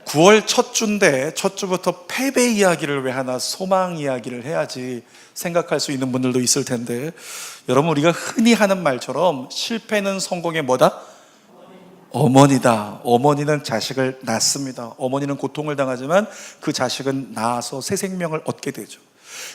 9월 첫 주인데 첫 주부터 패배 이야기를 왜 하나, 소망 이야기를 해야지 생각할 수 있는 분들도 있을 텐데, 여러분, 우리가 흔히 하는 말처럼 실패는 성공의 뭐다? 어머니다. 어머니는 자식을 낳습니다. 어머니는 고통을 당하지만 그 자식은 낳아서 새 생명을 얻게 되죠.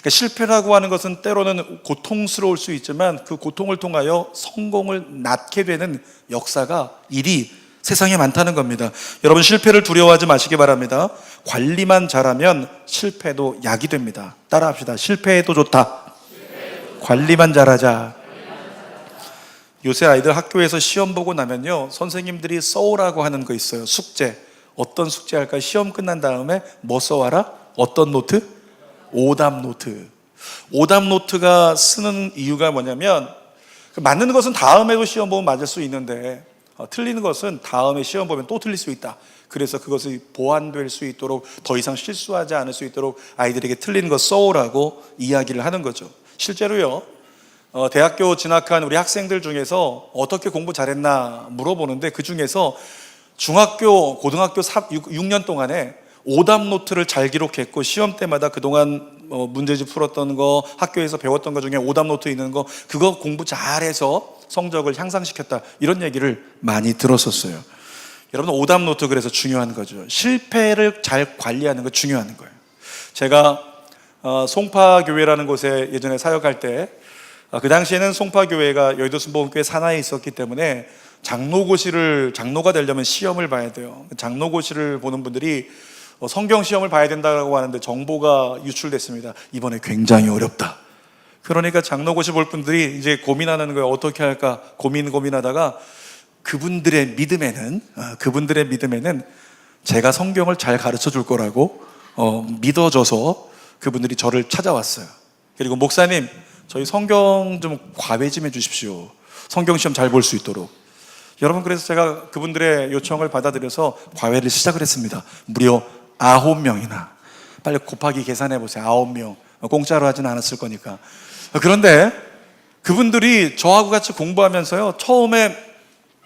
그러니까 실패라고 하는 것은 때로는 고통스러울 수 있지만 그 고통을 통하여 성공을 낳게 되는 역사가, 일이 세상에 많다는 겁니다. 여러분, 실패를 두려워하지 마시기 바랍니다. 관리만 잘하면 실패도 약이 됩니다. 따라합시다. 실패해도 좋다. 관리만 잘하자. 요새 아이들 학교에서 시험 보고 나면요, 선생님들이 써오라고 하는 거 있어요. 숙제. 어떤 숙제 할까? 시험 끝난 다음에 뭐 써와라? 어떤 노트? 오답 노트. 오답 노트가 쓰는 이유가 뭐냐면, 맞는 것은 다음에도 시험 보면 맞을 수 있는데 틀리는 것은 다음에 시험 보면 또 틀릴 수 있다. 그래서 그것이 보완될 수 있도록, 더 이상 실수하지 않을 수 있도록 아이들에게 틀린 것 써오라고 이야기를 하는 거죠. 실제로요, 대학교 진학한 우리 학생들 중에서 어떻게 공부 잘했나 물어보는데, 그 중에서 중학교, 고등학교 6년 동안에 오답 노트를 잘 기록했고, 시험 때마다 그동안 문제집 풀었던 거, 학교에서 배웠던 거 중에 오답 노트 있는 거, 그거 공부 잘해서 성적을 향상시켰다, 이런 얘기를 많이 들었었어요. 여러분, 오답 노트 그래서 중요한 거죠. 실패를 잘 관리하는 거 중요한 거예요. 제가 송파교회라는 곳에 예전에 사역할 때, 그 당시에는 송파교회가 여의도 순복음교회 산하에 있었기 때문에 장로가 되려면 시험을 봐야 돼요. 장로고시를 보는 분들이 성경 시험을 봐야 된다고 하는데 정보가 유출됐습니다. 이번에 굉장히 어렵다. 그러니까 장로고시 볼 분들이 이제 고민하는 거예요. 어떻게 할까 고민하다가 그분들의 믿음에는 제가 성경을 잘 가르쳐 줄 거라고 믿어져서 그분들이 저를 찾아왔어요. 그리고 목사님, 저희 성경 좀 과외 좀 해주십시오. 성경 시험 잘 볼 수 있도록. 여러분, 그래서 제가 그분들의 요청을 받아들여서 과외를 시작을 했습니다. 무려 9명이나. 빨리 곱하기 계산해 보세요. 9명. 공짜로 하진 않았을 거니까. 그런데 그분들이 저하고 같이 공부하면서요, 처음에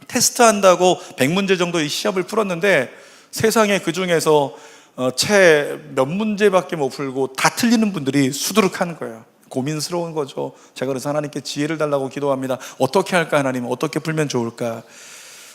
테스트한다고 100문제 정도의 시험을 풀었는데 세상에 그 중에서 채 몇 문제밖에 못 풀고 다 틀리는 분들이 수두룩한 거예요. 고민스러운 거죠. 제가 그래서 하나님께 지혜를 달라고 기도합니다. 어떻게 할까 하나님, 어떻게 풀면 좋을까.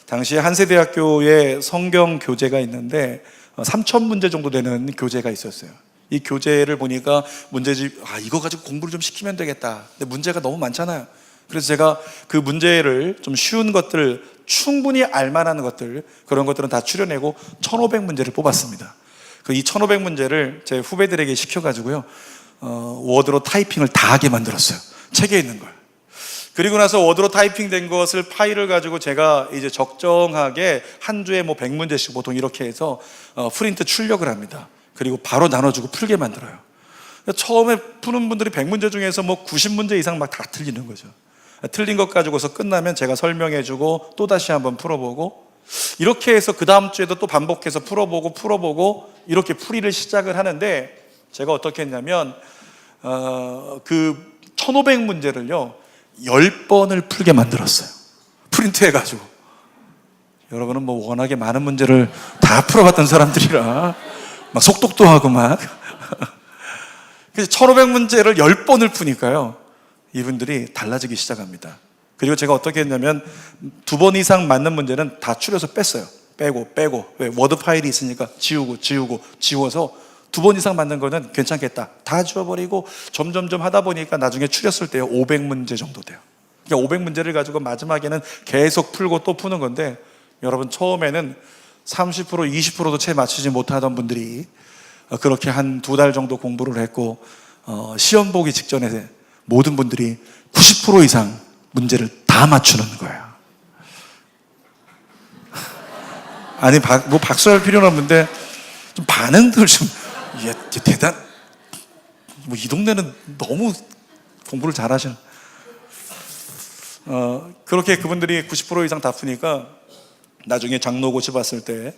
당시에 한세대학교에 성경 교재가 있는데 3,000문제 정도 되는 교재가 있었어요. 이 교재를 보니까 문제집, 이거 가지고 공부를 좀 시키면 되겠다. 근데 문제가 너무 많잖아요. 그래서 제가 그 문제를 좀 쉬운 것들, 충분히 알만한 것들, 그런 것들은 다 추려내고 1,500문제를 뽑았습니다. 이 1,500문제를 제 후배들에게 시켜가지고요, 워드로 타이핑을 다 하게 만들었어요. 책에 있는 걸. 그리고 나서 워드로 타이핑된 것을 파일을 가지고 제가 이제 적정하게 한 주에 100문제씩 보통 이렇게 해서 프린트 출력을 합니다. 그리고 바로 나눠주고 풀게 만들어요. 처음에 푸는 분들이 100문제 중에서 90문제 이상 막 다 틀리는 거죠. 틀린 것 가지고서 끝나면 제가 설명해주고 또 다시 한번 풀어보고, 이렇게 해서 그 다음 주에도 또 반복해서 풀어보고 이렇게 풀이를 시작을 하는데, 제가 어떻게 했냐면 그 1,500문제를요 10번을 풀게 만들었어요. 프린트해가지고. 여러분은 워낙에 많은 문제를 다 풀어봤던 사람들이라 막 속독도 하고 막 그래서 1,500문제를 10번을 푸니까요, 이분들이 달라지기 시작합니다. 그리고 제가 어떻게 했냐면 2번 이상 맞는 문제는 다 추려서 뺐어요. 빼고. 왜? 워드 파일이 있으니까 지워서 2번 이상 맞는 거는 괜찮겠다, 다 지워버리고 점점점 하다 보니까 나중에 추렸을 때 500문제 정도 돼요. 그러니까 500문제를 가지고 마지막에는 계속 풀고 또 푸는 건데, 여러분, 처음에는 30%, 20%도 채 맞추지 못하던 분들이 그렇게 한 2달 정도 공부를 했고, 시험 보기 직전에 모든 분들이 90% 이상 문제를 다 맞추는 거예요. 아니, 박수할 필요는 없는데 좀 반응들 좀, 대단, 이 동네는 너무 공부를 잘하시는. 그렇게 그분들이 90% 이상 다 푸니까 나중에 장로고시 봤을 때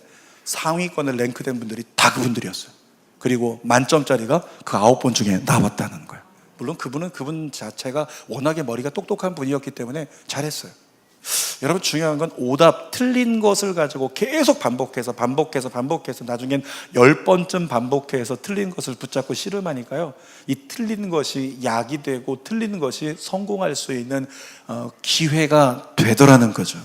상위권에 랭크된 분들이 다 그분들이었어요. 그리고 만점짜리가 그 9번 중에 나왔다는 거예요. 물론 그분 자체가 워낙에 머리가 똑똑한 분이었기 때문에 잘했어요. 여러분 중요한 건 오답, 틀린 것을 가지고 계속 반복해서 나중엔 10번쯤 반복해서 틀린 것을 붙잡고 씨름하니까요, 이 틀린 것이 약이 되고 틀린 것이 성공할 수 있는 기회가 되더라는 거죠.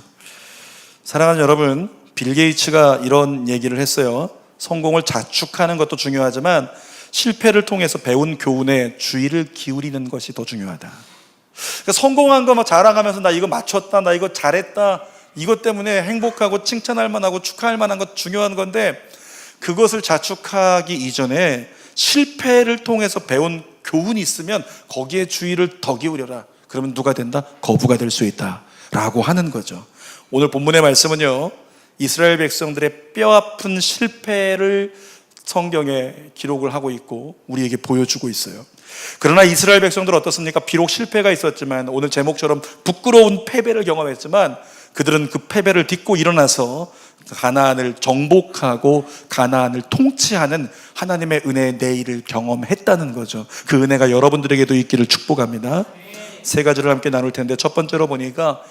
사랑하는 여러분, 빌 게이츠가 이런 얘기를 했어요. 성공을 자축하는 것도 중요하지만 실패를 통해서 배운 교훈에 주의를 기울이는 것이 더 중요하다. 그러니까 성공한 거 막 자랑하면서 나 이거 맞췄다, 나 이거 잘했다, 이것 때문에 행복하고 칭찬할 만하고 축하할 만한 것 중요한 건데, 그것을 자축하기 이전에 실패를 통해서 배운 교훈이 있으면 거기에 주의를 더 기울여라. 그러면 누가 된다? 거부가 될 수 있다 라고 하는 거죠. 오늘 본문의 말씀은요, 이스라엘 백성들의 뼈아픈 실패를 성경에 기록을 하고 있고 우리에게 보여주고 있어요. 그러나 이스라엘 백성들 어떻습니까? 비록 실패가 있었지만, 오늘 제목처럼 부끄러운 패배를 경험했지만, 그들은 그 패배를 딛고 일어나서 가나안을 정복하고 가나안을 통치하는 하나님의 은혜의 내일을 경험했다는 거죠. 그 은혜가 여러분들에게도 있기를 축복합니다. 세 가지를 함께 나눌 텐데, 첫 번째로 보니까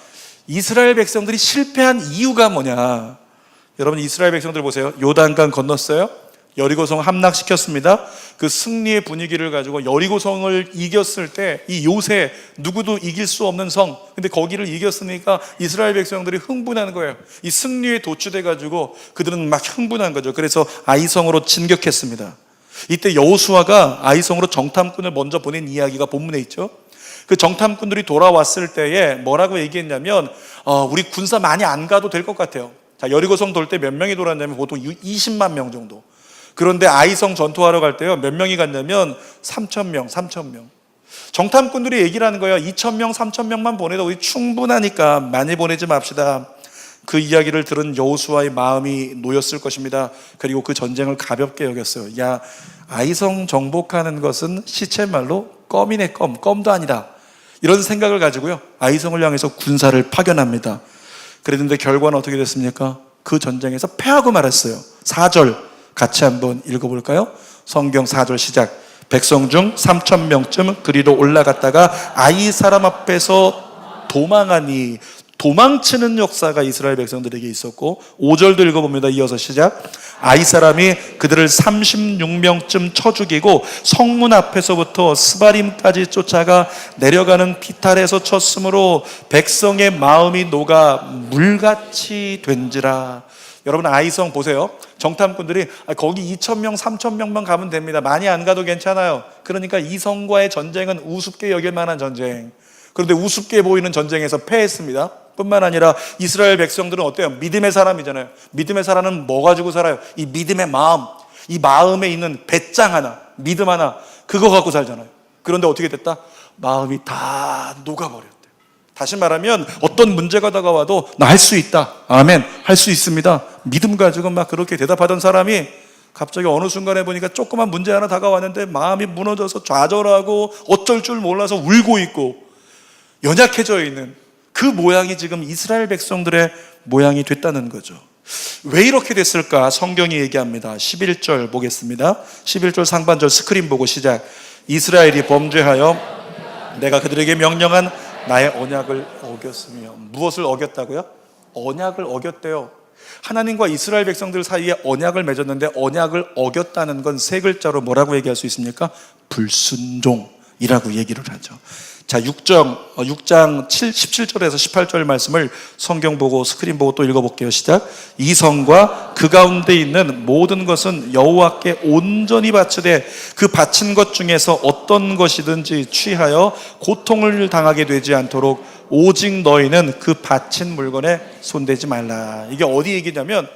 이스라엘 백성들이 실패한 이유가 뭐냐. 여러분, 이스라엘 백성들 보세요. 요단강 건넜어요. 여리고성 함락시켰습니다. 그 승리의 분위기를 가지고 여리고성을 이겼을 때 이 요새 누구도 이길 수 없는 성, 근데 거기를 이겼으니까 이스라엘 백성들이 흥분하는 거예요. 이 승리에 도취돼 가지고 그들은 막 흥분한 거죠. 그래서 아이성으로 진격했습니다. 이때 여호수아가 아이성으로 정탐꾼을 먼저 보낸 이야기가 본문에 있죠. 그 정탐꾼들이 돌아왔을 때에 뭐라고 얘기했냐면, 우리 군사 많이 안 가도 될 것 같아요. 자, 여리고성 돌 때 몇 명이 돌았냐면 보통 20만 명 정도. 그런데 아이성 전투하러 갈 때요, 몇 명이 갔냐면 3,000명. 정탐꾼들이 얘기를 하는 거예요. 2,000명, 3,000명만 보내도 우리 충분하니까 많이 보내지 맙시다. 그 이야기를 들은 여호수아의 마음이 놓였을 것입니다. 그리고 그 전쟁을 가볍게 여겼어요. 야, 아이성 정복하는 것은 시쳇말로 껌이네, 껌도 아니다. 이런 생각을 가지고요, 아이성을 향해서 군사를 파견합니다. 그랬는데 결과는 어떻게 됐습니까? 그 전쟁에서 패하고 말았어요. 4절 같이 한번 읽어볼까요? 성경 4절 시작. 백성 중 3,000명쯤 그리로 올라갔다가 아이 사람 앞에서 도망하니. 도망치는 역사가 이스라엘 백성들에게 있었고, 5절도 읽어봅니다. 이어서 시작. 아이 사람이 그들을 36명쯤 쳐 죽이고 성문 앞에서부터 스바림까지 쫓아가 내려가는 피탈에서 쳤으므로 백성의 마음이 녹아 물같이 된지라. 여러분, 아이성 보세요. 정탐꾼들이 거기 2,000명, 3,000명만 가면 됩니다. 많이 안 가도 괜찮아요. 그러니까 이 성과의 전쟁은 우습게 여길 만한 전쟁. 그런데 우습게 보이는 전쟁에서 패했습니다. 뿐만 아니라 이스라엘 백성들은 어때요? 믿음의 사람이잖아요. 믿음의 사람은 뭐 가지고 살아요? 이 믿음의 마음, 이 마음에 있는 배짱 하나, 믿음 하나, 그거 갖고 살잖아요. 그런데 어떻게 됐다? 마음이 다 녹아버렸대요. 다시 말하면 어떤 문제가 다가와도 나 할 수 있다, 아멘, 할 수 있습니다, 믿음 가지고 막 그렇게 대답하던 사람이 갑자기 어느 순간에 보니까 조그만 문제 하나 다가왔는데 마음이 무너져서 좌절하고 어쩔 줄 몰라서 울고 있고 연약해져 있는 그 모양이 지금 이스라엘 백성들의 모양이 됐다는 거죠. 왜 이렇게 됐을까? 성경이 얘기합니다. 11절 보겠습니다. 11절 상반절 스크린 보고 시작. 이스라엘이 범죄하여 내가 그들에게 명령한 나의 언약을 어겼으며. 무엇을 어겼다고요? 언약을 어겼대요. 하나님과 이스라엘 백성들 사이에 언약을 맺었는데 언약을 어겼다는 건 세 글자로 뭐라고 얘기할 수 있습니까? 불순종이라고 얘기를 하죠. 자, 6장 17절에서 18절 말씀을 성경 보고 스크린 보고 또 읽어볼게요. 시작. 이 성과 그 가운데 있는 모든 것은 여호와께 온전히 바치되 그 바친 것 중에서 어떤 것이든지 취하여 고통을 당하게 되지 않도록 오직 너희는 그 바친 물건에 손대지 말라. 이게 어디 얘기냐면,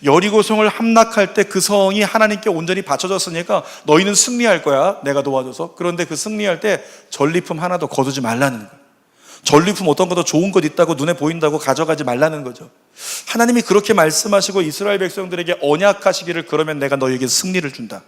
여리고성을 함락할 때 그 성이 하나님께 온전히 바쳐졌으니까 너희는 승리할 거야, 내가 도와줘서. 그런데 그 승리할 때 전리품 하나도 거두지 말라는 거예요. 전리품 어떤 것도 좋은 것 있다고 눈에 보인다고 가져가지 말라는 거죠. 하나님이 그렇게 말씀하시고 이스라엘 백성들에게 언약하시기를, 그러면 내가 너희에게 승리를 준다.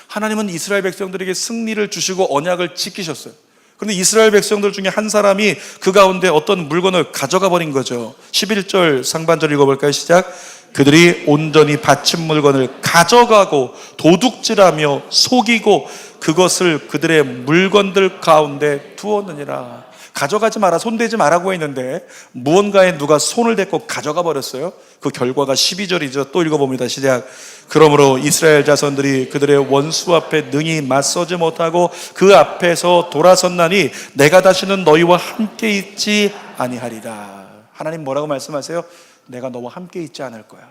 하나님은 이스라엘 백성들에게 승리를 주시고 언약을 지키셨어요. 그런데 이스라엘 백성들 중에 한 사람이 그 가운데 어떤 물건을 가져가 버린 거죠. 11절 상반절 읽어볼까요? 시작. 그들이 온전히 바친 물건을 가져가고 도둑질하며 속이고 그것을 그들의 물건들 가운데 두었느니라. 가져가지 마라, 손대지 마라고 했는데 무언가에 누가 손을 댔고 가져가 버렸어요. 그 결과가 12절이죠. 또 읽어봅니다. 시작. 그러므로 이스라엘 자손들이 그들의 원수 앞에 능히 맞서지 못하고 그 앞에서 돌아섰나니 내가 다시는 너희와 함께 있지 아니하리라. 하나님 뭐라고 말씀하세요? 내가 너와 함께 있지 않을 거야.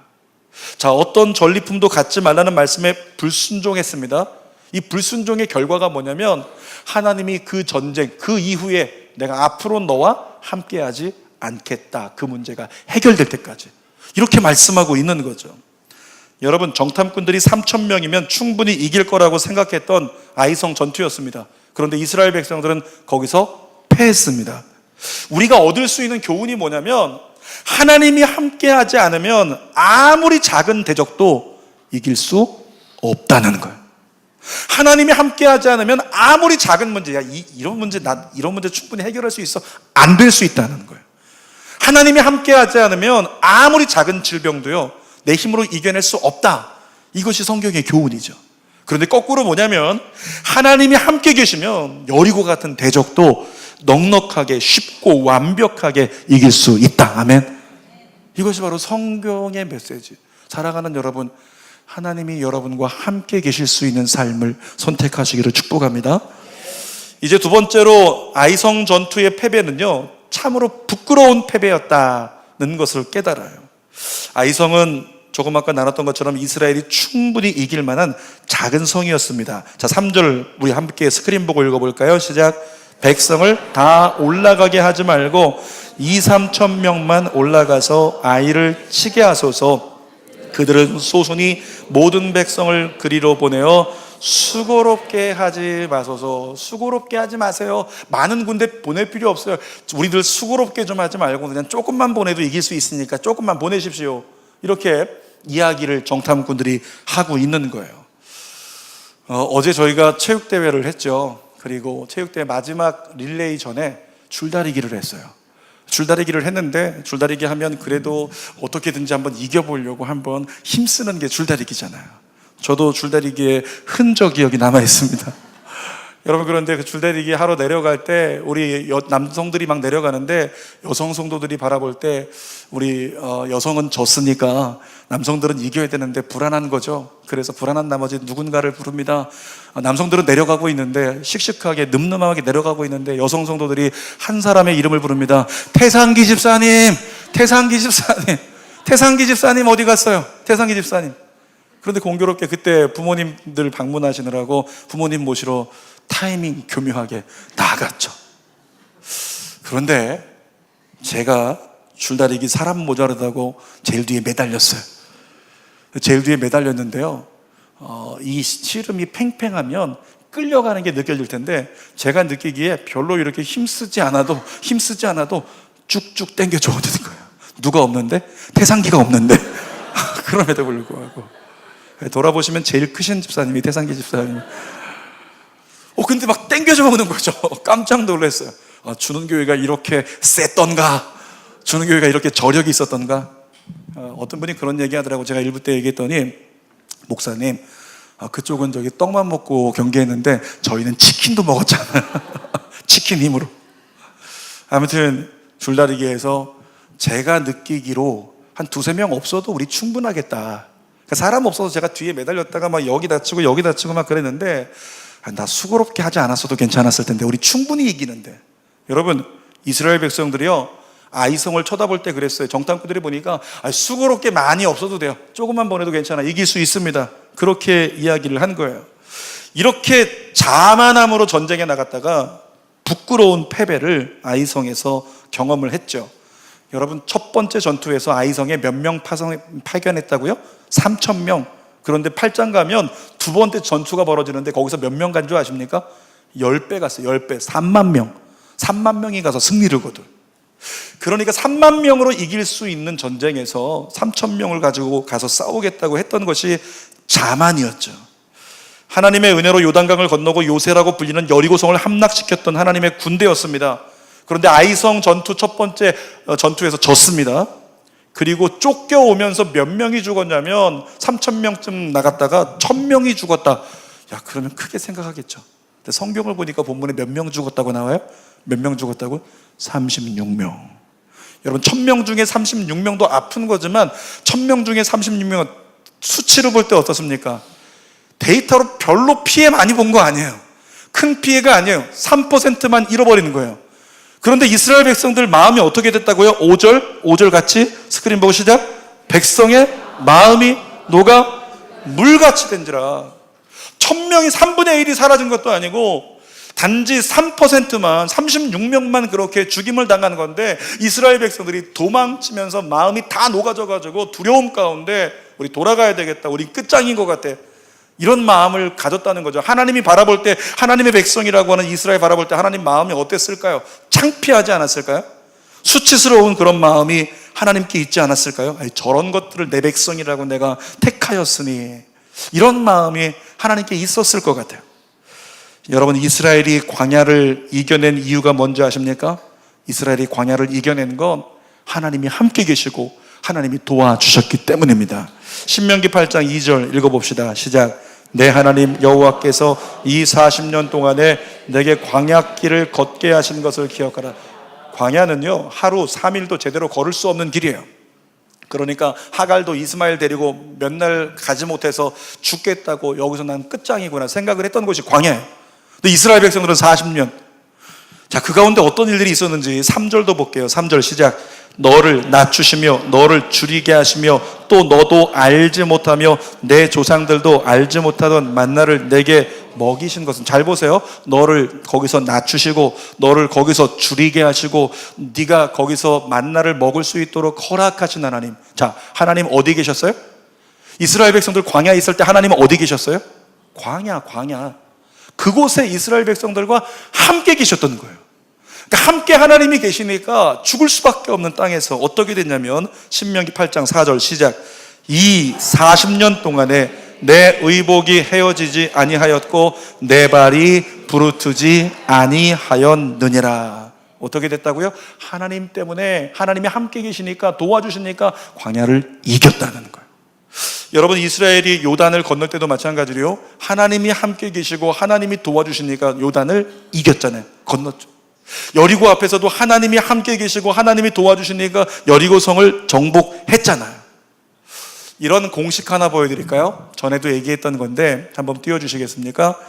자, 어떤 전리품도 갖지 말라는 말씀에 불순종했습니다. 이 불순종의 결과가 뭐냐면 하나님이 그 전쟁, 그 이후에 내가 앞으로 너와 함께하지 않겠다. 그 문제가 해결될 때까지 이렇게 말씀하고 있는 거죠. 여러분, 정탐꾼들이 3,000명이면 충분히 이길 거라고 생각했던 아이성 전투였습니다. 그런데 이스라엘 백성들은 거기서 패했습니다. 우리가 얻을 수 있는 교훈이 뭐냐면 하나님이 함께하지 않으면 아무리 작은 대적도 이길 수 없다는 거예요. 하나님이 함께하지 않으면 아무리 작은 문제야, 이런 문제 충분히 해결할 수 있어, 안 될 수 있다는 거예요. 하나님이 함께하지 않으면 아무리 작은 질병도요 내 힘으로 이겨낼 수 없다. 이것이 성경의 교훈이죠. 그런데 거꾸로 뭐냐면 하나님이 함께 계시면 여리고 같은 대적도 넉넉하게 쉽고 완벽하게 이길 수 있다. 아멘. 이것이 바로 성경의 메시지. 사랑하는 여러분, 하나님이 여러분과 함께 계실 수 있는 삶을 선택하시기를 축복합니다. 이제 두 번째로 아이성 전투의 패배는요 참으로 부끄러운 패배였다는 것을 깨달아요. 아이성은 조금 아까 나눴던 것처럼 이스라엘이 충분히 이길 만한 작은 성이었습니다. 자, 3절 우리 함께 스크린 보고 읽어볼까요? 시작. 백성을 다 올라가게 하지 말고 2-3천 명만 올라가서 아이를 치게 하소서. 그들은 소손이 모든 백성을 그리로 보내어 수고롭게 하지 마소서. 수고롭게 하지 마세요. 많은 군대 보낼 필요 없어요. 우리들 수고롭게 좀 하지 말고 그냥 조금만 보내도 이길 수 있으니까 조금만 보내십시오. 이렇게 이야기를 정탐꾼들이 하고 있는 거예요. 어제 저희가 체육대회를 했죠. 그리고 체육대회 마지막 릴레이 전에 줄다리기를 했어요. 줄다리기를 했는데 줄다리기 하면 그래도 어떻게든지 한번 이겨보려고 한번 힘쓰는 게 줄다리기잖아요. 저도 줄다리기에 흔적이 여기 남아 있습니다. 여러분, 그런데 그 줄다리기 하러 내려갈 때 우리 남성들이 막 내려가는데 여성 성도들이 바라볼 때 우리 여성은 졌으니까 남성들은 이겨야 되는데 불안한 거죠. 그래서 불안한 나머지 누군가를 부릅니다. 남성들은 내려가고 있는데 씩씩하게 늠름하게 내려가고 있는데 여성 성도들이 한 사람의 이름을 부릅니다. 태상기 집사님, 태상기 집사님, 태상기 집사님 어디 갔어요? 태상기 집사님. 그런데 공교롭게 그때 부모님들 방문하시느라고 부모님 모시러 타이밍 교묘하게 나갔죠. 그런데 제가 줄다리기 사람 모자르다고 제일 뒤에 매달렸어요. 제일 뒤에 매달렸는데요, 이 씨름이 팽팽하면 끌려가는 게 느껴질 텐데 제가 느끼기에 별로 이렇게 힘쓰지 않아도 쭉쭉 당겨줘 오는 거예요. 누가 없는데? 태상기가 없는데. 그럼에도 불구하고 돌아보시면 제일 크신 집사님이 태상기 집사님. 근데 막 땡겨져 먹는 거죠. 깜짝 놀랐어요. 주는 교회가 이렇게 셌던가? 주는 교회가 이렇게 저력이 있었던가? 어떤 분이 그런 얘기 하더라고. 제가 일부 때 얘기했더니, 목사님, 그쪽은 저기 떡만 먹고 경기했는데 저희는 치킨도 먹었잖아요. 치킨 힘으로. 아무튼 줄다리기에서 제가 느끼기로 한 2-3명 없어도 우리 충분하겠다. 사람 없어서 제가 뒤에 매달렸다가 막 여기 다치고 여기 다치고 막 그랬는데, 나 수고롭게 하지 않았어도 괜찮았을 텐데 우리 충분히 이기는데. 여러분, 이스라엘 백성들이요 아이성을 쳐다볼 때 그랬어요. 정탐꾼들이 보니까 수고롭게 많이 없어도 돼요. 조금만 보내도 괜찮아. 이길 수 있습니다. 그렇게 이야기를 한 거예요. 이렇게 자만함으로 전쟁에 나갔다가 부끄러운 패배를 아이성에서 경험을 했죠. 여러분, 첫 번째 전투에서 아이성에 몇 명 파견했다고요? 3,000명. 그런데 8장 가면 두 번째 전투가 벌어지는데 거기서 몇 명 간 줄 아십니까? 10배 갔어요. 10배. 3만 명. 3만 명이 가서 승리를 거둬요. 그러니까 3만 명으로 이길 수 있는 전쟁에서 3,000명을 가지고 가서 싸우겠다고 했던 것이 자만이었죠. 하나님의 은혜로 요단강을 건너고 요새라고 불리는 여리고성을 함락시켰던 하나님의 군대였습니다. 그런데 아이성 전투 첫 번째 전투에서 졌습니다. 그리고 쫓겨오면서 몇 명이 죽었냐면 3,000명쯤 나갔다가 1,000명이 죽었다. 야, 그러면 크게 생각하겠죠. 근데 성경을 보니까 본문에 몇 명 죽었다고 나와요? 몇 명 죽었다고? 36명. 여러분 1000명 중에 36명도 아픈 거지만 1000명 중에 36명은 수치로 볼 때 어떻습니까? 데이터로 별로 피해 많이 본 거 아니에요. 큰 피해가 아니에요. 3%만 잃어버리는 거예요. 그런데 이스라엘 백성들 마음이 어떻게 됐다고요? 5절 같이 스크린 보고 시작. 백성의 마음이 녹아 물같이 된지라. 1000명이 3분의 1이 사라진 것도 아니고 단지 3%만 36명만 그렇게 죽임을 당한 건데 이스라엘 백성들이 도망치면서 마음이 다 녹아져 가지고 두려움 가운데 우리 돌아가야 되겠다, 우리 끝장인 것 같아, 이런 마음을 가졌다는 거죠. 하나님이 바라볼 때, 하나님의 백성이라고 하는 이스라엘 바라볼 때 하나님 마음이 어땠을까요? 창피하지 않았을까요? 수치스러운 그런 마음이 하나님께 있지 않았을까요? 아니, 저런 것들을 내 백성이라고 내가 택하였으니, 이런 마음이 하나님께 있었을 것 같아요. 여러분, 이스라엘이 광야를 이겨낸 이유가 뭔지 아십니까? 이스라엘이 광야를 이겨낸 건 하나님이 함께 계시고 하나님이 도와주셨기 때문입니다. 신명기 8장 2절 읽어봅시다. 시작. 내 하나님 여호와께서 이 40년 동안에 내게 광야길을 걷게 하신 것을 기억하라. 광야는요, 하루 3일도 제대로 걸을 수 없는 길이에요. 그러니까 하갈도 이스마엘 데리고 몇 날 가지 못해서 죽겠다고, 여기서 난 끝장이구나 생각을 했던 곳이 광야예요. 근데 이스라엘 백성들은 40년. 자, 그 가운데 어떤 일들이 있었는지 3절도 볼게요. 3절 시작. 너를 낮추시며 너를 줄이게 하시며 또 너도 알지 못하며 내 조상들도 알지 못하던 만나를 내게 먹이신 것은, 잘 보세요. 너를 거기서 낮추시고 너를 거기서 줄이게 하시고 네가 거기서 만나를 먹을 수 있도록 허락하신 하나님. 자, 하나님 어디 계셨어요? 이스라엘 백성들 광야에 있을 때 하나님은 어디 계셨어요? 광야. 그곳에 이스라엘 백성들과 함께 계셨던 거예요. 그러니까 함께 하나님이 계시니까 죽을 수밖에 없는 땅에서 어떻게 됐냐면 신명기 8장 4절 시작. 이 40년 동안에 내 의복이 헤어지지 아니하였고 내 발이 부르트지 아니하였느니라. 어떻게 됐다고요? 하나님 때문에, 하나님이 함께 계시니까, 도와주시니까 광야를 이겼다는 거예요. 여러분, 이스라엘이 요단을 건널 때도 마찬가지로요, 하나님이 함께 계시고 하나님이 도와주시니까 요단을 이겼잖아요. 건넜죠. 여리고 앞에서도 하나님이 함께 계시고 하나님이 도와주시니까 여리고성을 정복했잖아요. 이런 공식 하나 보여드릴까요? 전에도 얘기했던 건데 한번 띄워주시겠습니까?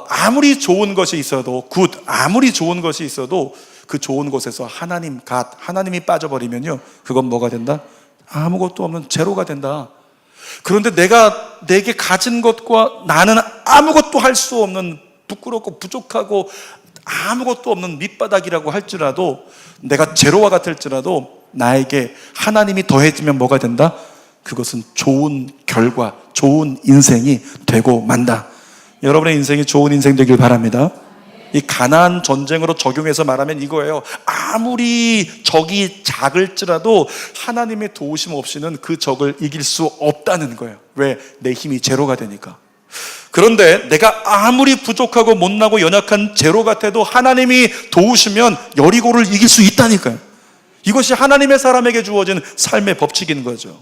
아무리 좋은 것이 있어도, 아무리 좋은 것이 있어도 그 좋은 곳에서 하나님이 빠져버리면요, 그건 뭐가 된다? 아무것도 없는 제로가 된다. 그런데 내게 가진 것과 나는 아무것도 할 수 없는, 부끄럽고 부족하고 아무것도 없는 밑바닥이라고 할지라도, 내가 제로와 같을지라도 나에게 하나님이 더해지면 뭐가 된다? 그것은 좋은 결과, 좋은 인생이 되고 만다. 여러분의 인생이 좋은 인생 되길 바랍니다. 이 가나안 전쟁으로 적용해서 말하면 이거예요. 아무리 적이 작을지라도 하나님의 도우심 없이는 그 적을 이길 수 없다는 거예요. 왜? 내 힘이 제로가 되니까. 그런데 내가 아무리 부족하고 못나고 연약한 제로 같아도 하나님이 도우시면 여리고를 이길 수 있다니까요. 이것이 하나님의 사람에게 주어진 삶의 법칙인 거죠.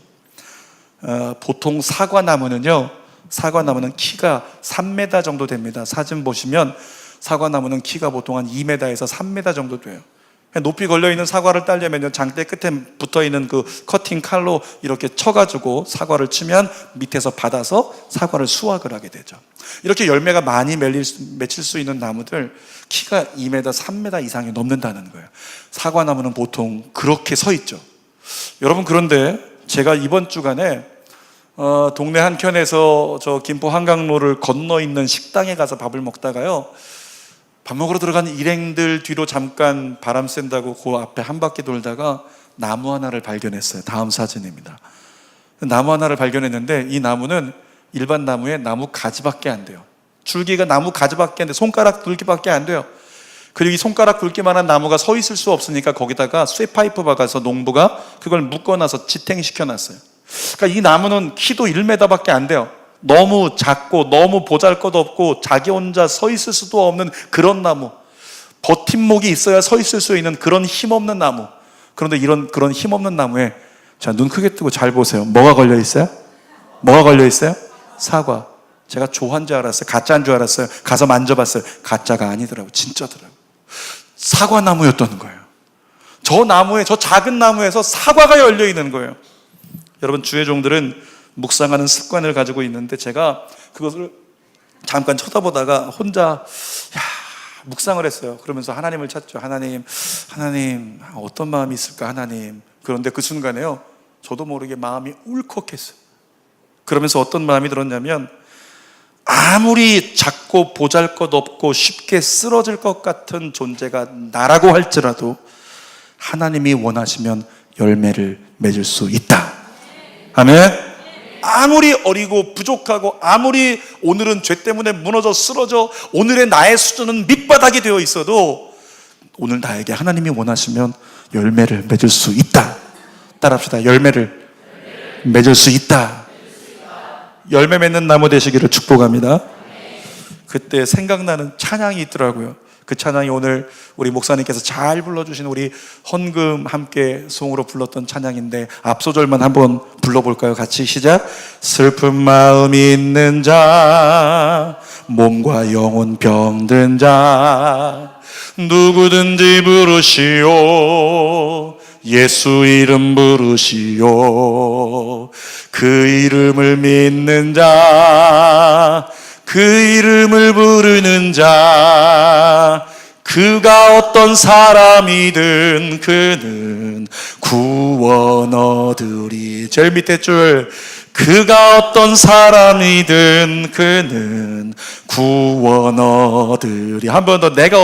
보통 사과나무는 키가 3m 정도 됩니다. 사진 보시면 사과나무는 키가 보통 한 2m에서 3m 정도 돼요. 높이 걸려있는 사과를 따려면 장대 끝에 붙어있는 그 커팅 칼로 이렇게 쳐가지고 사과를 치면 밑에서 받아서 사과를 수확을 하게 되죠. 이렇게 열매가 많이 맺힐 수 있는 나무들 키가 2m, 3m 이상이 넘는다는 거예요. 사과나무는 보통 그렇게 서 있죠. 여러분, 그런데 제가 이번 주간에 동네 한켠에서 저 김포 한강로를 건너 있는 식당에 가서 밥을 먹다가요, 밥 먹으러 들어간 일행들 뒤로 잠깐 바람 쐰다고 그 앞에 한 바퀴 돌다가 나무 하나를 발견했어요. 다음 사진입니다. 나무 하나를 발견했는데 이 나무는 일반 나무의 나무 가지밖에 안 돼요. 줄기가 나무 가지밖에 안 돼. 손가락 굵기밖에 안 돼요. 그리고 이 손가락 굵기만한 나무가 서 있을 수 없으니까 거기다가 쇠파이프 박아서 농부가 그걸 묶어놔서 지탱시켜놨어요. 그러니까 이 나무는 키도 1m밖에 안 돼요. 너무 작고 너무 보잘것없고 자기 혼자 서 있을 수도 없는 그런 나무, 버팀목이 있어야 서 있을 수 있는 그런 힘없는 나무. 그런데 그런 힘없는 나무에, 자, 눈 크게 뜨고 잘 보세요. 뭐가 걸려 있어요? 뭐가 걸려 있어요? 사과. 제가 조한 줄 알았어요. 가짜인 줄 알았어요. 가서 만져봤어요. 가짜가 아니더라고요. 진짜더라고요. 사과나무였던 거예요. 저 나무에, 저 작은 나무에서 사과가 열려 있는 거예요. 여러분, 주의 종들은 묵상하는 습관을 가지고 있는데 제가 그것을 잠깐 쳐다보다가 혼자 묵상을 했어요. 그러면서 하나님을 찾죠. 하나님 어떤 마음이 있을까 하나님. 그런데 그 순간에요, 저도 모르게 마음이 울컥했어요. 그러면서 어떤 마음이 들었냐면, 아무리 작고 보잘것없고 쉽게 쓰러질 것 같은 존재가 나라고 할지라도 하나님이 원하시면 열매를 맺을 수 있다. 아멘. 아무리 어리고 부족하고 아무리 오늘은 죄 때문에 무너져 쓰러져 오늘의 나의 수준은 밑바닥이 되어 있어도 오늘 나에게 하나님이 원하시면 열매를 맺을 수 있다. 따라합시다. 열매를 맺을 수 있다. 열매 맺는 나무 되시기를 축복합니다. 그때 생각나는 찬양이 있더라고요. 그 찬양이 오늘 우리 목사님께서 잘 불러주신 우리 헌금 함께 송으로 불렀던 찬양인데 앞소절만 한번 불러볼까요? 같이 시작. 슬픈 마음 있는 자, 몸과 영혼 병든 자, 누구든지 부르시오. 예수 이름 부르시오. 그 이름을 믿는 자, 그 이름을 부르는 자, 그가 어떤 사람이든 그는 구원 얻으리. 제일 밑에 줄, 그가 어떤 사람이든 그는 구원 얻으리. 한 번 더, 내가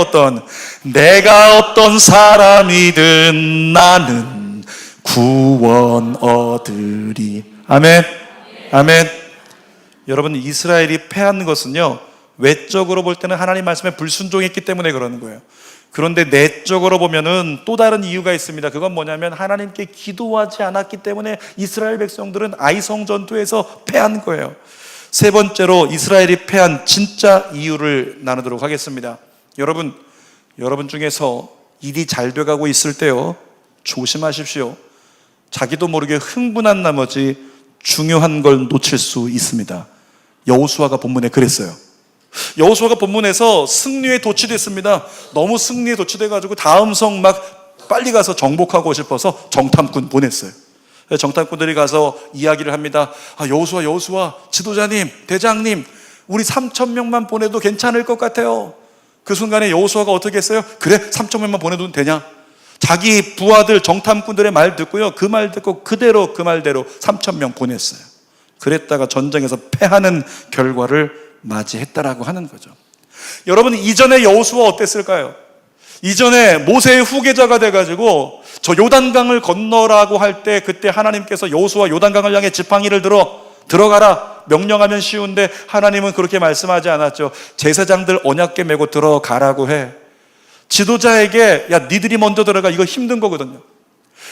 어떤 사람이든 나는 구원 얻으리. 아멘. 아멘. 여러분, 이스라엘이 패한 것은요, 외적으로 볼 때는 하나님 말씀에 불순종했기 때문에 그러는 거예요. 그런데 내적으로 보면은 또 다른 이유가 있습니다. 그건 뭐냐면 하나님께 기도하지 않았기 때문에 이스라엘 백성들은 아이성 전투에서 패한 거예요. 세 번째로 이스라엘이 패한 진짜 이유를 나누도록 하겠습니다. 여러분 중에서 일이 잘 돼가고 있을 때요, 조심하십시오. 자기도 모르게 흥분한 나머지 중요한 걸 놓칠 수 있습니다. 여호수아가 본문에 그랬어요. 여호수아가 본문에서 승리에 도취됐습니다. 너무 승리에 도취돼가지고 다음 성 막 빨리 가서 정복하고 싶어서 정탐꾼 보냈어요. 정탐꾼들이 가서 이야기를 합니다. 여호수아, 지도자님, 대장님, 우리 3,000명만 보내도 괜찮을 것 같아요. 그 순간에 여호수아가 어떻게 했어요? 그래, 3,000명만 보내도 되냐? 자기 부하들 정탐꾼들의 말 듣고요, 그 말 듣고 그대로 그 말대로 3,000명 보냈어요. 그랬다가 전쟁에서 패하는 결과를 맞이했다라고 하는 거죠. 여러분, 이전에 여호수아 어땠을까요? 이전에 모세의 후계자가 돼가지고 저 요단강을 건너라고 할 때 그때 하나님께서 여호수아 요단강을 향해 지팡이를 들어가라 명령하면 쉬운데 하나님은 그렇게 말씀하지 않았죠. 제사장들 언약궤 메고 들어가라고 해. 지도자에게 야, 니들이 먼저 들어가, 이거 힘든 거거든요.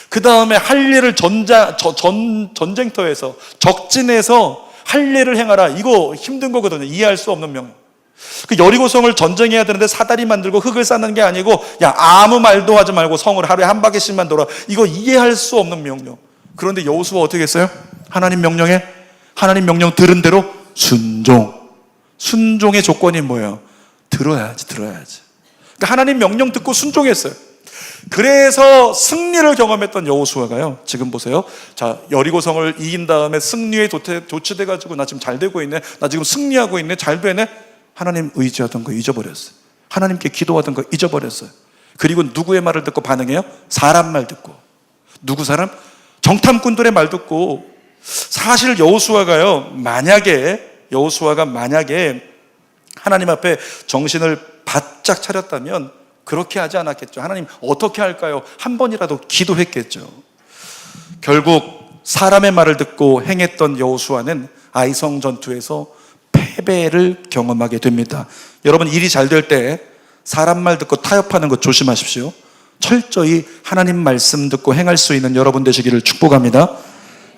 그 다음에 할 일을 전쟁터에서 적진에서 할 일을 행하라, 이거 힘든 거거든요. 이해할 수 없는 명령. 그 여리고성을 전쟁해야 되는데 사다리 만들고 흙을 쌓는 게 아니고 야, 아무 말도 하지 말고 성을 하루에 한 바퀴씩만 돌아, 이거 이해할 수 없는 명령. 그런데 여호수아 어떻게 했어요? 하나님 명령 들은 대로 순종의 조건이 뭐예요? 들어야지. 그러니까 하나님 명령 듣고 순종했어요. 그래서 승리를 경험했던 여호수아가요, 지금 보세요. 자, 여리고성을 이긴 다음에 승리에 도취돼가지고 나 지금 잘 되고 있네, 나 지금 승리하고 있네, 잘 되네. 하나님 의지하던 거 잊어버렸어요. 하나님께 기도하던 거 잊어버렸어요. 그리고 누구의 말을 듣고 반응해요? 사람 말 듣고. 누구 사람? 정탐꾼들의 말 듣고. 사실 여호수아가 만약에 하나님 앞에 정신을 바짝 차렸다면 그렇게 하지 않았겠죠. 하나님 어떻게 할까요? 한 번이라도 기도했겠죠. 결국 사람의 말을 듣고 행했던 여호수아는 아이성 전투에서 패배를 경험하게 됩니다. 여러분, 일이 잘 될 때 사람 말 듣고 타협하는 것 조심하십시오. 철저히 하나님 말씀 듣고 행할 수 있는 여러분 되시기를 축복합니다.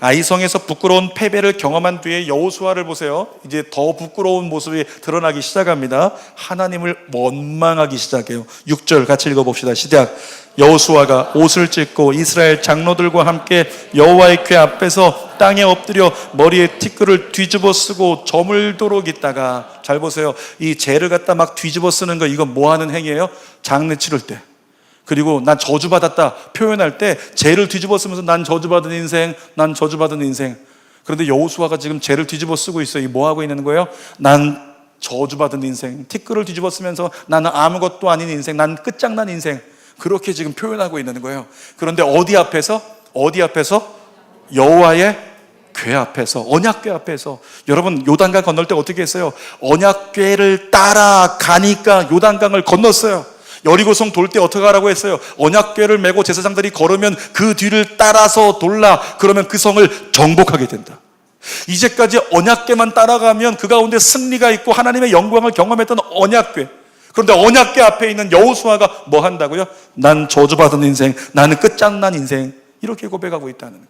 아이성에서 부끄러운 패배를 경험한 뒤에 여호수아를 보세요. 이제 더 부끄러운 모습이 드러나기 시작합니다. 하나님을 원망하기 시작해요. 6절 같이 읽어봅시다. 시작. 여호수아가 옷을 찢고 이스라엘 장로들과 함께 여호와의 궤 앞에서 땅에 엎드려 머리에 티끌을 뒤집어 쓰고 저물도록 있다가, 잘 보세요. 이 재를 갖다 막 뒤집어 쓰는 거, 이건 뭐 하는 행위예요? 장례 치를 때 그리고 난 저주받았다 표현할 때 죄를 뒤집어 쓰면서 난 저주받은 인생, 난 저주받은 인생. 그런데 여호수아가 지금 죄를 뒤집어 쓰고 있어요. 뭐 하고 있는 거예요? 난 저주받은 인생, 티끌을 뒤집어 쓰면서 나는 아무것도 아닌 인생, 난 끝장난 인생, 그렇게 지금 표현하고 있는 거예요. 그런데 어디 앞에서? 여호와의 궤 앞에서, 언약궤 앞에서. 여러분, 요단강 건널 때 어떻게 했어요? 언약궤를 따라가니까 요단강을 건넜어요. 여리고성 돌 때 어떻게 하라고 했어요? 언약궤를 메고 제사장들이 걸으면 그 뒤를 따라서 돌라. 그러면 그 성을 정복하게 된다. 이제까지 언약궤만 따라가면 그 가운데 승리가 있고 하나님의 영광을 경험했던 언약궤. 그런데 언약궤 앞에 있는 여호수아가 뭐 한다고요? 난 저주받은 인생, 나는 끝장난 인생, 이렇게 고백하고 있다는 거예요.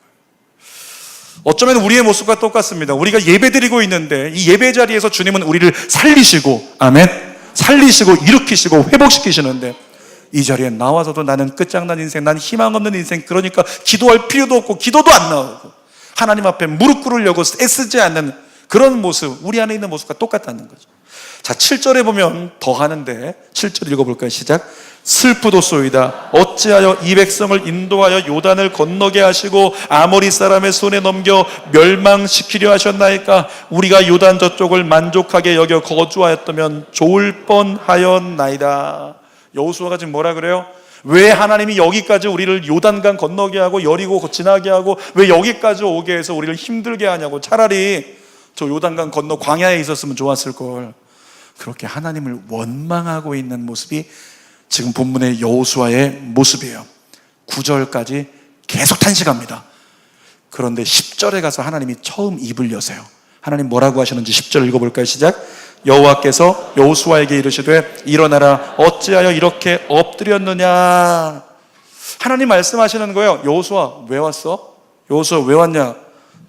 어쩌면 우리의 모습과 똑같습니다. 우리가 예배드리고 있는데 이 예배 자리에서 주님은 우리를 살리시고, 아멘, 살리시고 일으키시고 회복시키시는데, 이 자리에 나와서도 나는 끝장난 인생, 난 희망 없는 인생, 그러니까 기도할 필요도 없고 기도도 안 나오고 하나님 앞에 무릎 꿇으려고 애쓰지 않는 그런 모습, 우리 안에 있는 모습과 똑같다는 거죠. 자, 7절에 보면 더 하는데 7절 읽어볼까요? 시작. 슬프도소이다. 어찌하여 이 백성을 인도하여 요단을 건너게 하시고 아모리 사람의 손에 넘겨 멸망시키려 하셨나이까? 우리가 요단 저쪽을 만족하게 여겨 거주하였다면 좋을 뻔하였나이다. 여호수아가 지금 뭐라 그래요? 왜 하나님이 여기까지 우리를 요단강 건너게 하고 여리고 지나게 하고 왜 여기까지 오게 해서 우리를 힘들게 하냐고. 차라리 저 요단강 건너 광야에 있었으면 좋았을 걸. 그렇게 하나님을 원망하고 있는 모습이 지금 본문의 여호수아의 모습이에요. 9절까지 계속 탄식합니다. 그런데 10절에 가서 하나님이 처음 입을 여세요. 하나님 뭐라고 하셨는지 10절 읽어볼까요? 시작. 여호와께서 여호수아에게 이르시되 일어나라. 어찌하여 이렇게 엎드렸느냐. 하나님 말씀하시는 거예요. 여호수아 왜 왔어? 여호수아 왜 왔냐?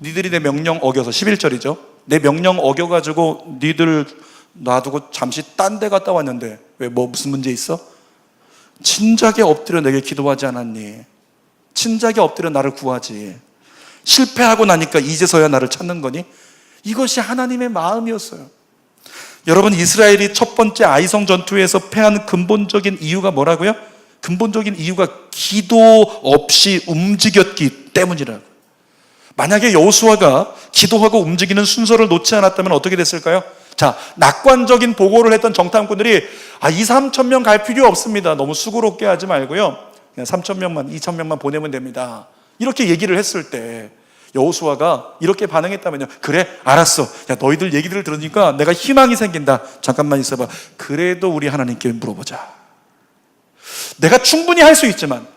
니들이 내 명령 어겨서, 11절이죠. 내 명령 어겨가지고 니들 놔두고 잠시 딴 데 갔다 왔는데 왜, 뭐 무슨 문제 있어? 진작에 엎드려 내게 기도하지 않았니? 진작에 엎드려 나를 구하지. 실패하고 나니까 이제서야 나를 찾는 거니? 이것이 하나님의 마음이었어요. 여러분, 이스라엘이 첫 번째 아이성 전투에서 패한 근본적인 이유가 뭐라고요? 근본적인 이유가 기도 없이 움직였기 때문이라고. 만약에 여호수아가 기도하고 움직이는 순서를 놓지 않았다면 어떻게 됐을까요? 자, 낙관적인 보고를 했던 정탐꾼들이 2-3천 명 갈 필요 없습니다. 너무 수고롭게 하지 말고요, 그냥 3천 명만 2천 명만 보내면 됩니다. 이렇게 얘기를 했을 때 여호수아가 이렇게 반응했다면요, 그래 알았어, 야 너희들 얘기들을 들으니까 내가 희망이 생긴다. 잠깐만 있어봐. 그래도 우리 하나님께 물어보자. 내가 충분히 할 수 있지만,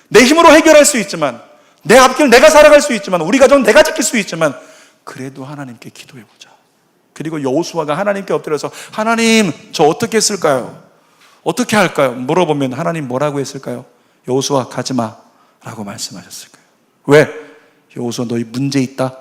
내 힘으로 해결할 수 있지만, 내 앞길 내가 살아갈 수 있지만, 우리 가정 내가 지킬 수 있지만, 그래도 하나님께 기도해보자. 그리고 여호수아가 하나님께 엎드려서 하나님 저 어떻게 했을까요? 어떻게 할까요? 물어보면 하나님 뭐라고 했을까요? 여호수아 가지마 라고 말씀하셨을 거예요. 왜? 여호수아 너희 문제 있다.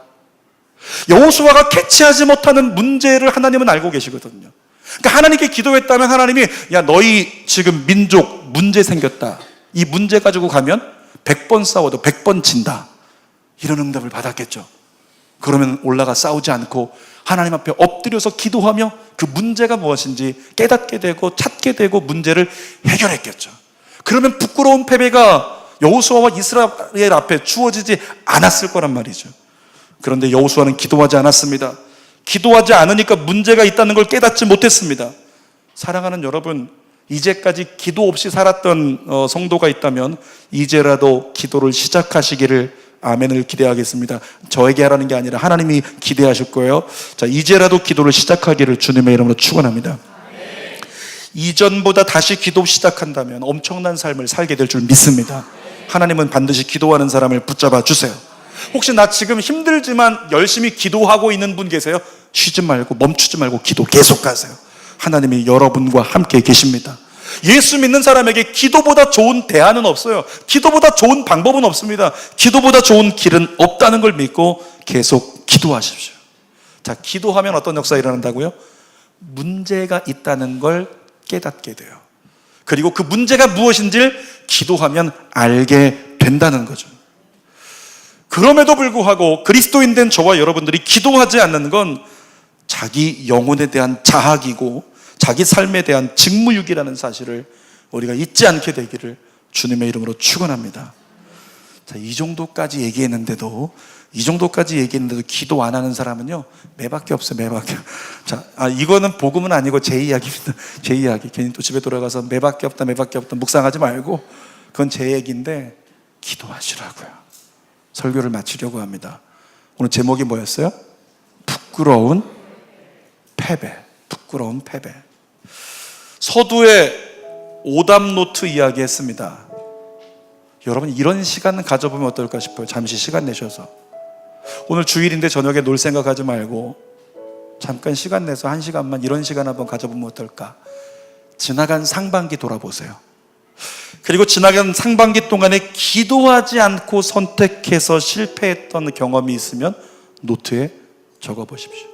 여호수아가 캐치하지 못하는 문제를 하나님은 알고 계시거든요. 그러니까 하나님께 기도했다면 하나님이 야 너희 지금 민족 문제 생겼다. 이 문제 가지고 가면 100번 싸워도 100번 진다. 이런 응답을 받았겠죠. 그러면 올라가 싸우지 않고 하나님 앞에 엎드려서 기도하며 그 문제가 무엇인지 깨닫게 되고 찾게 되고 문제를 해결했겠죠. 그러면 부끄러운 패배가 여호수아와 이스라엘 앞에 주어지지 않았을 거란 말이죠. 그런데 여호수아는 기도하지 않았습니다. 기도하지 않으니까 문제가 있다는 걸 깨닫지 못했습니다. 사랑하는 여러분, 이제까지 기도 없이 살았던 성도가 있다면 이제라도 기도를 시작하시기를, 아멘을 기대하겠습니다. 저에게 하라는 게 아니라 하나님이 기대하실 거예요. 자, 이제라도 기도를 시작하기를 주님의 이름으로 축원합니다. 이전보다 다시 기도 시작한다면 엄청난 삶을 살게 될 줄 믿습니다. 하나님은 반드시 기도하는 사람을 붙잡아 주세요. 혹시 나 지금 힘들지만 열심히 기도하고 있는 분 계세요? 쉬지 말고 멈추지 말고 기도 계속하세요. 하나님이 여러분과 함께 계십니다. 예수 믿는 사람에게 기도보다 좋은 대안은 없어요. 기도보다 좋은 방법은 없습니다. 기도보다 좋은 길은 없다는 걸 믿고 계속 기도하십시오. 자, 기도하면 어떤 역사가 일어난다고요? 문제가 있다는 걸 깨닫게 돼요. 그리고 그 문제가 무엇인지를 기도하면 알게 된다는 거죠. 그럼에도 불구하고 그리스도인 된 저와 여러분들이 기도하지 않는 건 자기 영혼에 대한 자학이고 자기 삶에 대한 직무유기라는 사실을 우리가 잊지 않게 되기를 주님의 이름으로 축원합니다. 자, 이 정도까지 얘기했는데도 기도 안 하는 사람은요, 매밖에 없어요. 매밖에. 자, 이거는 복음은 아니고 제 이야기입니다. 제 이야기. 괜히 또 집에 돌아가서 매밖에 없다 묵상하지 말고, 그건 제 얘기인데 기도하시라고요. 설교를 마치려고 합니다. 오늘 제목이 뭐였어요? 부끄러운 패배. 부끄러운 패배. 서두에 오답노트 이야기 했습니다. 여러분, 이런 시간 가져보면 어떨까 싶어요. 잠시 시간 내셔서. 오늘 주일인데 저녁에 놀 생각하지 말고 잠깐 시간 내서 1시간만 이런 시간 한번 가져보면 어떨까. 지나간 상반기 돌아보세요. 그리고 지나간 상반기 동안에 기도하지 않고 선택해서 실패했던 경험이 있으면 노트에 적어보십시오.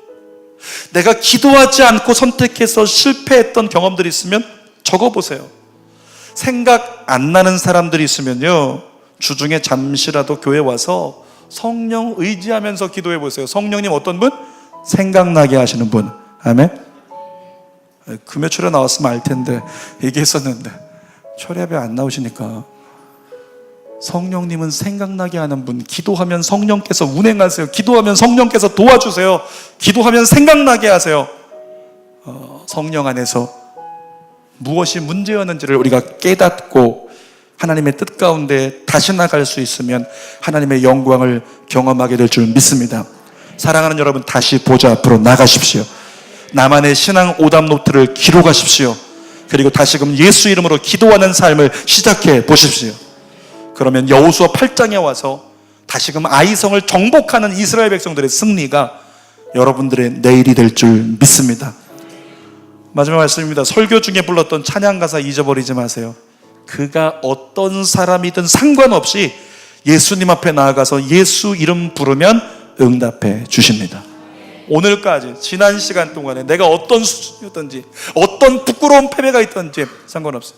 내가 기도하지 않고 선택해서 실패했던 경험들이 있으면 적어보세요. 생각 안 나는 사람들이 있으면요, 주중에 잠시라도 교회 와서 성령 의지하면서 기도해 보세요. 성령님 어떤 분? 생각나게 하시는 분. 아멘. 금요 초래 나왔으면 알 텐데 얘기했었는데 초래배 안 나오시니까. 성령님은 생각나게 하는 분. 기도하면 성령께서 운행하세요. 기도하면 성령께서 도와주세요. 기도하면 생각나게 하세요. 성령 안에서 무엇이 문제였는지를 우리가 깨닫고 하나님의 뜻 가운데 다시 나갈 수 있으면 하나님의 영광을 경험하게 될 줄 믿습니다. 사랑하는 여러분, 다시 보좌 앞으로 나가십시오. 나만의 신앙 오답 노트를 기록하십시오. 그리고 다시금 예수 이름으로 기도하는 삶을 시작해 보십시오. 그러면 여호수아 8장에 와서 다시금 아이성을 정복하는 이스라엘 백성들의 승리가 여러분들의 내일이 될 줄 믿습니다. 마지막 말씀입니다. 설교 중에 불렀던 찬양 가사 잊어버리지 마세요. 그가 어떤 사람이든 상관없이 예수님 앞에 나아가서 예수 이름 부르면 응답해 주십니다. 오늘까지 지난 시간 동안에 내가 어떤 수준이었든지 어떤 부끄러운 패배가 있든지 상관없어요.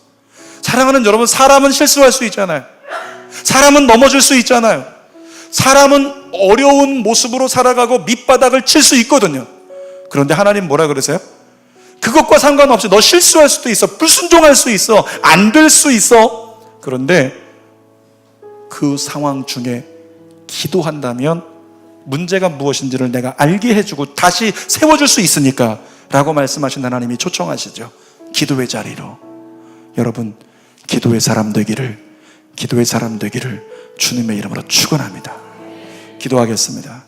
사랑하는 여러분, 사람은 실수할 수 있잖아요. 사람은 넘어질 수 있잖아요. 사람은 어려운 모습으로 살아가고 밑바닥을 칠 수 있거든요. 그런데 하나님 뭐라 그러세요? 그것과 상관없이 너 실수할 수도 있어. 불순종할 수 있어. 안 될 수 있어. 그런데 그 상황 중에 기도한다면 문제가 무엇인지를 내가 알게 해주고 다시 세워줄 수 있으니까 라고 말씀하신 하나님이 초청하시죠. 기도의 자리로. 여러분, 기도의 사람 되기를 주님의 이름으로 축원합니다. 기도하겠습니다.